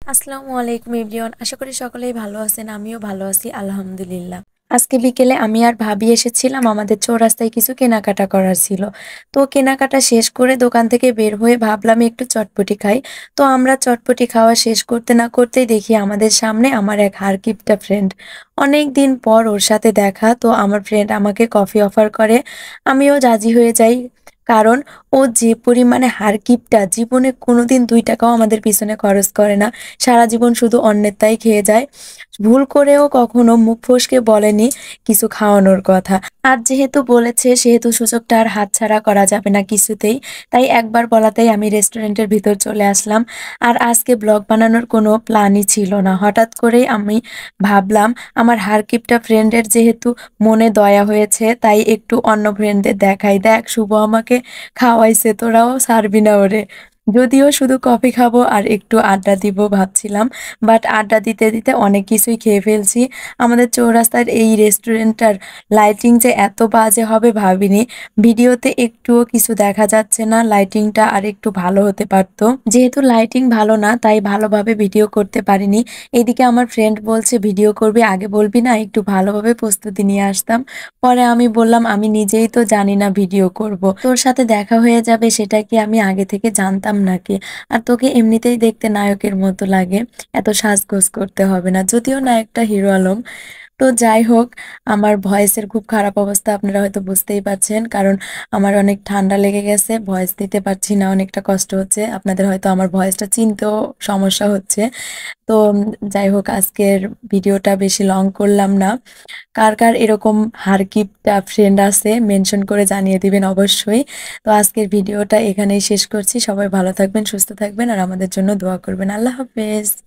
আসসালামু আলাইকুম এভরিওয়ান। আশা করি সকলেই ভালো আছেন। আমিও ভালো আছি আলহামদুলিল্লাহ। আজকে বিকেলে আমি আর ভাবি এসেছিলাম, আমাদের চৌরাস্তায় কিছু কেনাকাটা করার ছিল। তো কেনাকাটা শেষ করে দোকান থেকে বের হয়ে ভাবলাম একটু চটপটি খাই। তো আমরা চটপটি খাওয়া শেষ করতে না করতেই দেখি আমাদের সামনে আমার এক হারকিপটা ফ্রেন্ড। অনেকদিন পর ওর সাথে দেখা, তো আমার ফ্রেন্ড আমাকে কফি অফার করে। আমিও রাজি হয়ে যাই। কারণ ও যে পরিমাণে হারকিপটা, জীবনে কোনোদিন ২ টাকাও আমাদের পিছনে খরচ করে না। সারা জীবন শুধু অন্যের তাই খেয়ে যায়। ভুল করেও কখনো মুখ ফসকে বলেনি কিছু খাওয়ানোর কথা। আজ যেহেতু বলেছে সেহেতু সুযোগটা আর হাতছাড়া করা যাবে না কিছুতেই। তাই একবার বলাতেই আমি রেস্টুরেন্টের ভিতর চলে আসলাম। আর আজকে ব্লগ বানানোর কোনো প্ল্যানই ছিল না। হঠাৎ করেই আমি ভাবলাম আমার হারকিপটা ফ্রেন্ডের যেহেতু মনে দয়া হয়েছে তাই একটু অন্য ফ্রেন্ডদের দেখাই। দেখ শুভ আমাকে খাওয়াইছে, তোরাও ছাড়বি না ওরে। যদিও শুধু কফি খাবো আর একটু আড্ডা দিব ভাবছিলাম, বাট আড্ডা দিতে দিতে অনেক কিছুই খেয়ে ফেলছি। আমাদের চৌরাস্তার এই রেস্টুরেন্টটার লাইটিং যে এত বাজে হবে ভাবিনি। ভিডিওতে একটুও কিছু দেখা যাচ্ছে না, লাইটিংটা আর একটু ভালো হতে পারতো। যেহেতু লাইটিং ভালো না তাই ভালোভাবে ভিডিও করতে পারিনি। এদিকে আমার ফ্রেন্ড বলছে ভিডিও করবি আগে বলবি না, একটু ভালোভাবে প্রস্তুতি নিয়ে আসতাম। পরে আমি বললাম আমি নিজেই তো জানি না ভিডিও করব, তোর সাথে দেখা হয়ে যাবে সেটা কি আমি আগে থেকে জানতাম নাকি? আর তোকে এমনিতেই দেখতে নায়কের মতো লাগে, এত সাজগোজ করতে হবে না। যদিও নায়কটা হিরো আলম। তো যাই হোক, আমার ভয়েসের খুব খারাপ অবস্থা, আপনারা হয়তো বুঝতেই পারছেন, কারণ আমার অনেক ঠান্ডা লেগে গেছে, ভয়েস দিতে পারছি না, অনেকটা কষ্ট হচ্ছে। আপনাদের হয়তো আমার ভয়েসটা চিনতেও সমস্যা হচ্ছে। তো যাই হোক, আজকের ভিডিওটা বেশি লং করলাম না। কার কার এরকম হারকিপটা ফ্রেন্ড আছে মেনশন করে জানিয়ে দিবেন অবশ্যই। তো আজকের ভিডিওটা এখানেই শেষ করছি। সবাই ভালো থাকবেন, সুস্থ থাকবেন আর আমাদের জন্য দোয়া করবেন। আল্লাহ হাফেজ।